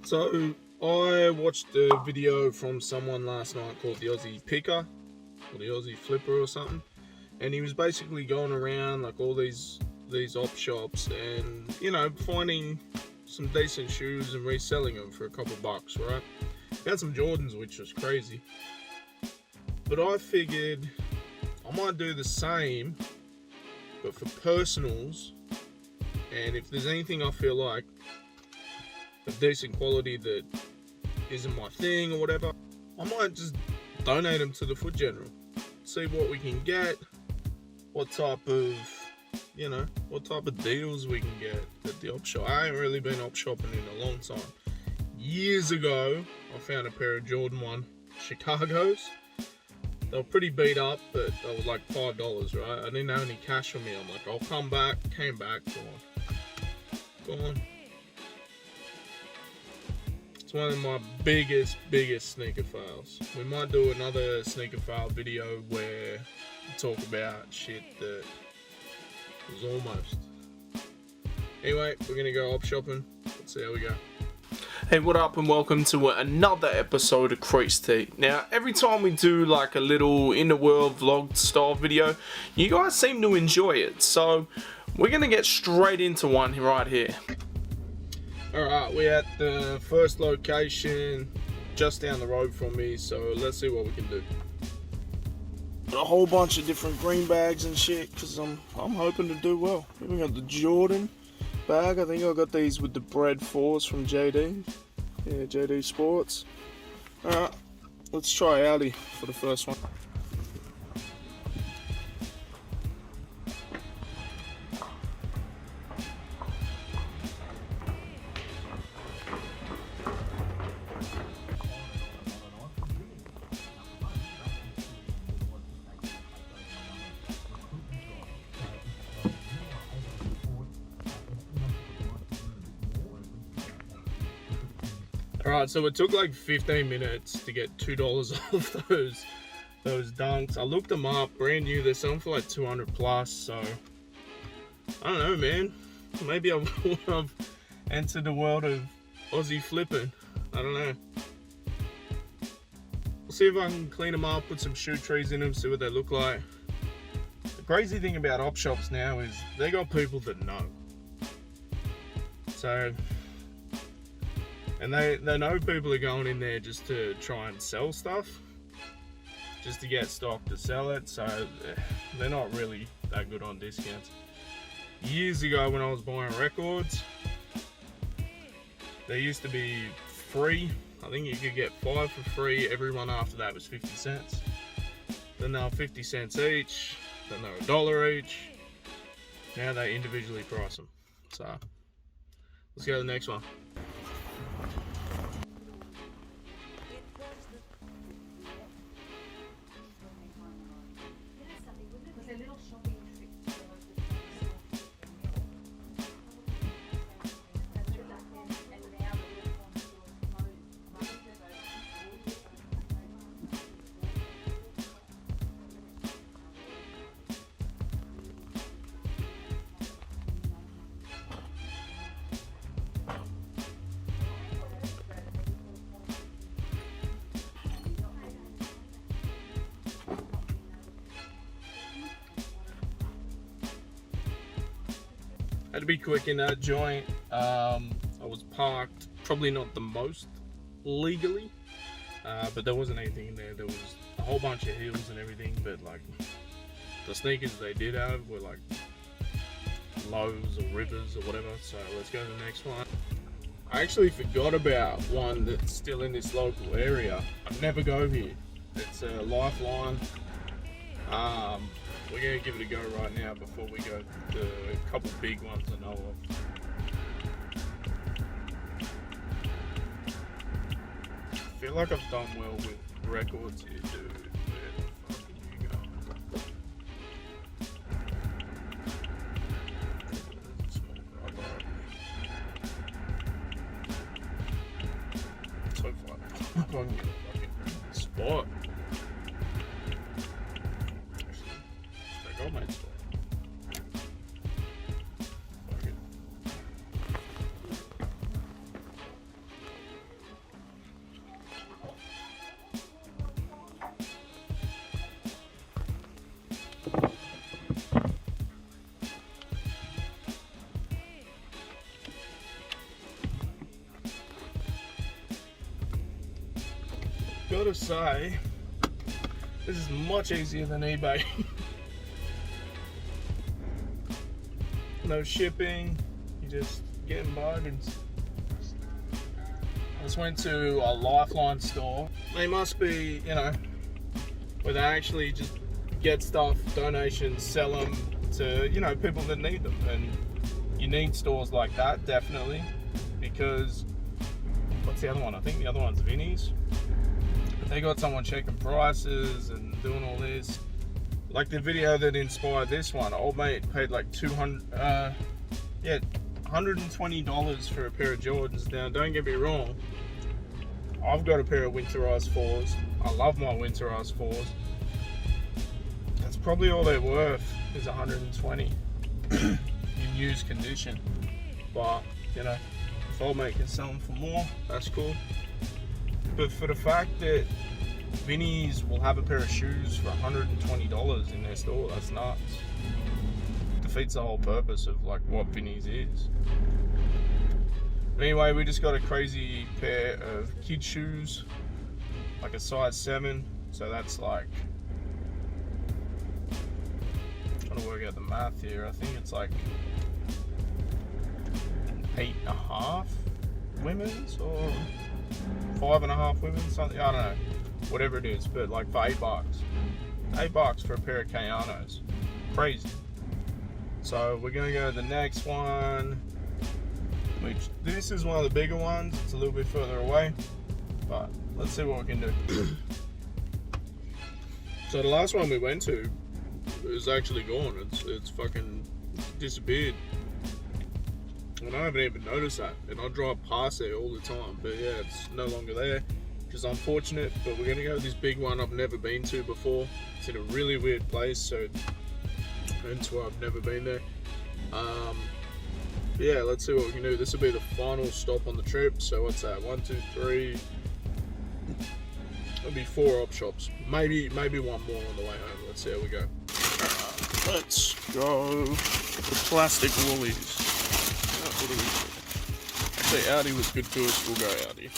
So I watched a video from someone last night called the Aussie Picker or the Aussie Flipper or something, and he was basically going around like all these op shops and, you know, finding some decent shoes and reselling them for a couple bucks, right? He had some Jordans, which was crazy, but I figured I might do the same but for personals, and if there's anything I feel like of decent quality that isn't my thing or whatever, I might just donate them to the Foot General. See what we can get, what type of deals we can get at the op shop. I ain't really been op shopping in a long time. Years ago, I found a pair of Jordan 1 Chicago's. They were pretty beat up, but they were like $5, right? I didn't have any cash on me. I'm like, I'll come back. Came back, gone. It's one of my biggest sneaker fails. We might do another sneaker fail video where we talk about shit that was almost. Anyway, we're gonna go op shopping. Let's see how we go. Hey, what up and welcome to another episode of Creased. Now, every time we do like a little in the world vlog style video, you guys seem to enjoy it. So we're gonna get straight into one right here. Alright, we're at the first location just down the road from me, so let's see what we can do. A whole bunch of different green bags and shit, because I'm hoping to do well. We got the Jordan bag. I think I got these with the bread 4s from JD. Yeah, JD Sports. Alright, let's try Audi for the first one. Alright, so it took like 15 minutes to get $2 off those dunks. I looked them up, brand new. They're selling for like 200 plus, so I don't know, man. Maybe I would have entered the world of Aussie flipping. I don't know. We'll see if I can clean them up, put some shoe trees in them, see what they look like. The crazy thing about op shops now is they got people that know. So, and they know people are going in there just to try and sell stuff, just to get stock to sell it, so they're not really that good on discounts. Years ago when I was buying records, they used to be free. I think you could get 5 for free. Every one after that was 50 cents. Then they were 50 cents each, then they were $1 each. Now they individually price them. So let's go to the next one. Had to be quick in that joint. I was parked, probably not the most legally, but there wasn't anything in there. There was a whole bunch of heels and everything, but like the sneakers they did have were like Lows or Rivers or whatever. So let's go to the next one. I actually forgot about one that's still in this local area. I never go here. It's a Lifeline. We're going to give it a go right now before we go to a couple big ones I know of. I feel like I've done well with records here, dude. Where the fuck are you going? So far, I can get a fucking spot. Mate, gotta say, this is much easier than eBay. No shipping, you just getting bargains. I just went to a Lifeline store. They must be, you know, where they actually just get stuff, donations, sell them to, you know, people that need them. And you need stores like that, definitely, because what's the other one? I think the other one's Vinnie's. But they got someone checking prices and doing all this. Like the video that inspired this one, old mate paid like $120 for a pair of Jordans. Now, don't get me wrong, I've got a pair of winterized 4s. I love my winterized 4s. That's probably all they're worth, is 120 in used condition. But, you know, if old mate can sell them for more, that's cool. But for the fact that Vinnie's will have a pair of shoes for $120 in their store, that's nuts. Defeats the whole purpose of like what Vinnie's is. But anyway, we just got a crazy pair of kid shoes, like a size 7. So that's like, I'm trying to work out the math here. I think it's like 8.5 women's or 5.5 women's, something. I don't know, whatever it is. But like for $8, $8 for a pair of Kayanos, crazy. So we're gonna go to the next one, which this is one of the bigger ones. It's a little bit further away, but let's see what we can do. So the last one we went to is actually gone. It's fucking disappeared, and I haven't even noticed that. And I drive past there all the time, but yeah, it's no longer there, which is unfortunate. But we're gonna go to this big one I've never been to before. It's in a really weird place, so hence why I've never been there. But yeah, let's see what we can do. This will be the final stop on the trip. So what's that? 1, 2, 3. It'll be 4 op shops. Maybe one more on the way home. Let's see how we go. Let's go. The plastic woolies. What do we do? Actually, Audi was good to us. We'll go Audi.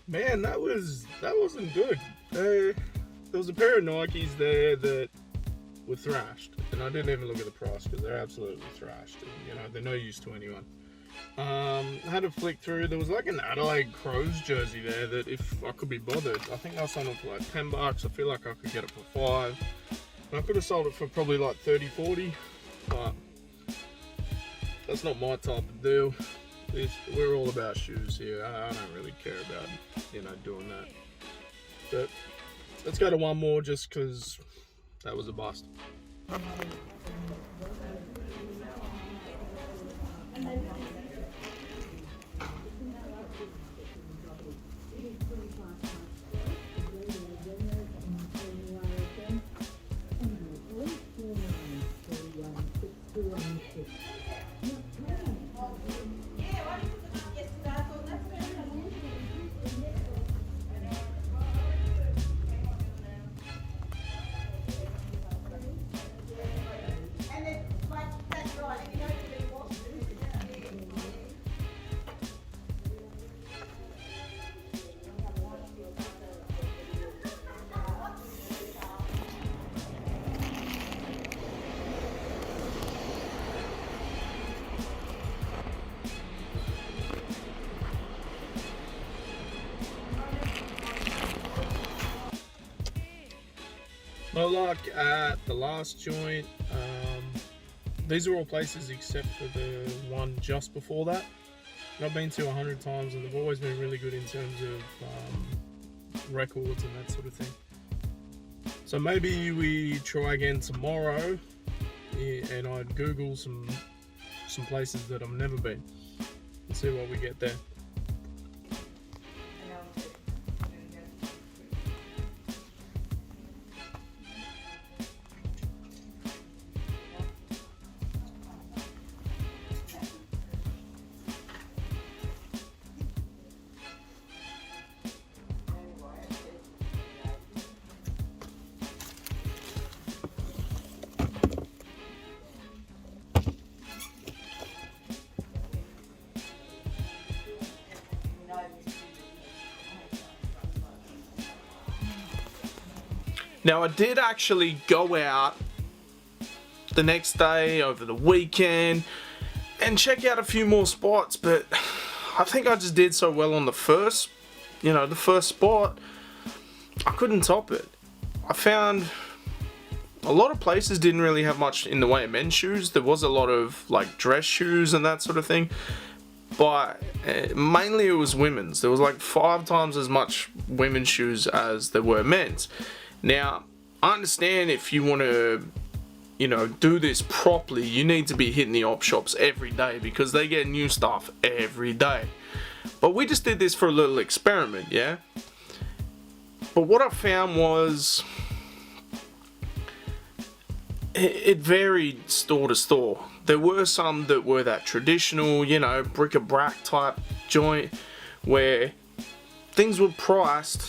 Man, that wasn't good. There was a pair of Nikes there that were thrashed, and I didn't even look at the price because they're absolutely thrashed. And, you know, they're no use to anyone. I had to flick through. There was like an Adelaide Crows jersey there that, if I could be bothered, I think I sold it for like $10. I feel like I could get it for $5. And I could have sold it for probably like 30, 40, but that's not my type of deal. We're all about shoes here. I don't really care about, you know, doing that. But let's go to one more just because that was a bust. No luck at the last joint. These are all places except for the one just before that. I've been to 100 times and they've always been really good in terms of records and that sort of thing. So maybe we try again tomorrow, and I'd Google some places that I've never been and see what we get there. Now I did actually go out the next day over the weekend and check out a few more spots, but I think I just did so well on the first spot, I couldn't top it. I found a lot of places didn't really have much in the way of men's shoes. There was a lot of like dress shoes and that sort of thing, but mainly it was women's. There was like 5 times as much women's shoes as there were men's. Now, I understand if you want to, do this properly, you need to be hitting the op shops every day because they get new stuff every day. But we just did this for a little experiment, yeah? But what I found was it varied store to store. There were some that were that traditional, bric-a-brac type joint where things were priced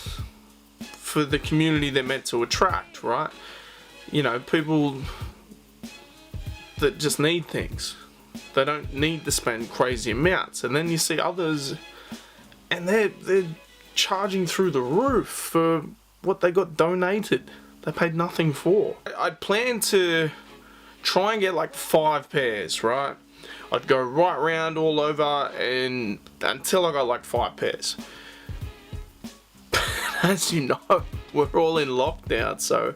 for the community they're meant to attract, right? People that just need things. They don't need to spend crazy amounts. And then you see others and they're charging through the roof for what they got donated. They paid nothing for. I'd planned to try and get like 5 pairs, right? I'd go right round all over and until I got like 5 pairs. As you know, we're all in lockdown, so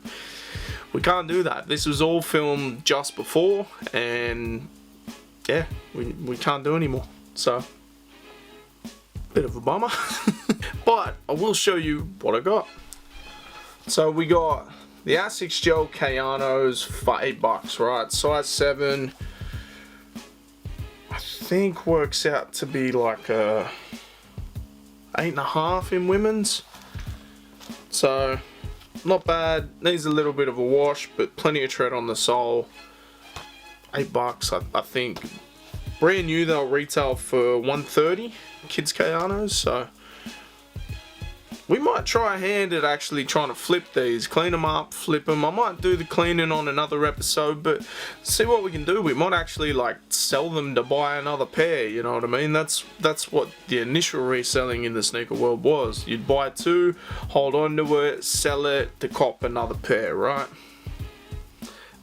we can't do that. This was all filmed just before, and yeah, we can't do anymore. So, bit of a bummer. But I will show you what I got. So we got the Asics Gel Kayanos for $8, right? Size 7. I think works out to be like a 8.5 in women's. So, not bad. Needs a little bit of a wash, but plenty of tread on the sole. $8, I think. Brand new, they'll retail for $130. Kids Kayanos, so we might try a hand at actually trying to flip these, clean them up, flip them. I might do the cleaning on another episode, but see what we can do. We might actually like sell them to buy another pair, you know what I mean? That's what the initial reselling in the sneaker world was. You'd buy 2, hold on to it, sell it to cop another pair, right?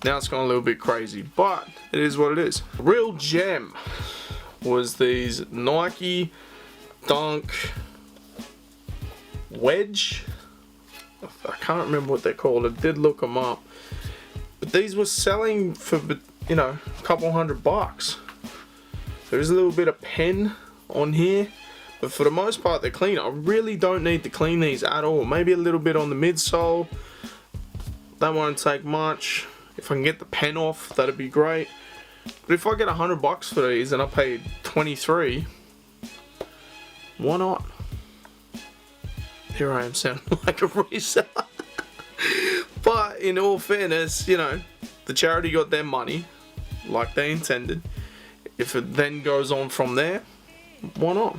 Now it's gone a little bit crazy, but it is what it is. Real gem was these Nike Dunk Wedge. I can't remember what they're called. I did look them up, but these were selling for a couple $100. There is a little bit of pen on here, but for the most part they're clean. I really don't need to clean these at all. Maybe a little bit on the midsole. That won't take much. If I can get the pen off, that'd be great. But if I get $100 for these and I paid 23, why not? Here I am sounding like a reseller. But in all fairness, the charity got their money like they intended. If it then goes on from there, why not?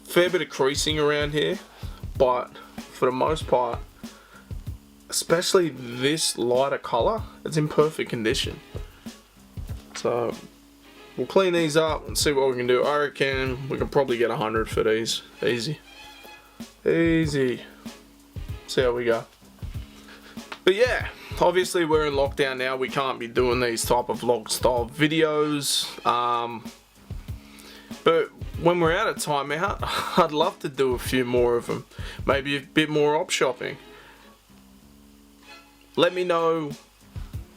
Fair bit of creasing around here, but for the most part, especially this lighter colour, it's in perfect condition. So we'll clean these up and see what we can do. I reckon we can probably get 100 for these. Easy. Easy. See how we go. But yeah, obviously we're in lockdown now. We can't be doing these type of vlog style videos. But when we're out of timeout, I'd love to do a few more of them. Maybe a bit more op shopping. Let me know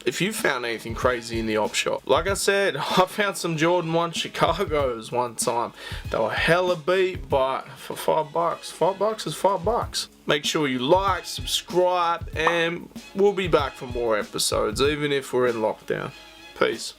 if you found anything crazy in the op shop. Like I said, I found some Jordan 1 Chicagos one time. They were hella beat, but for $5, $5 is $5. Make sure you like, subscribe, and we'll be back for more episodes, even if we're in lockdown. Peace.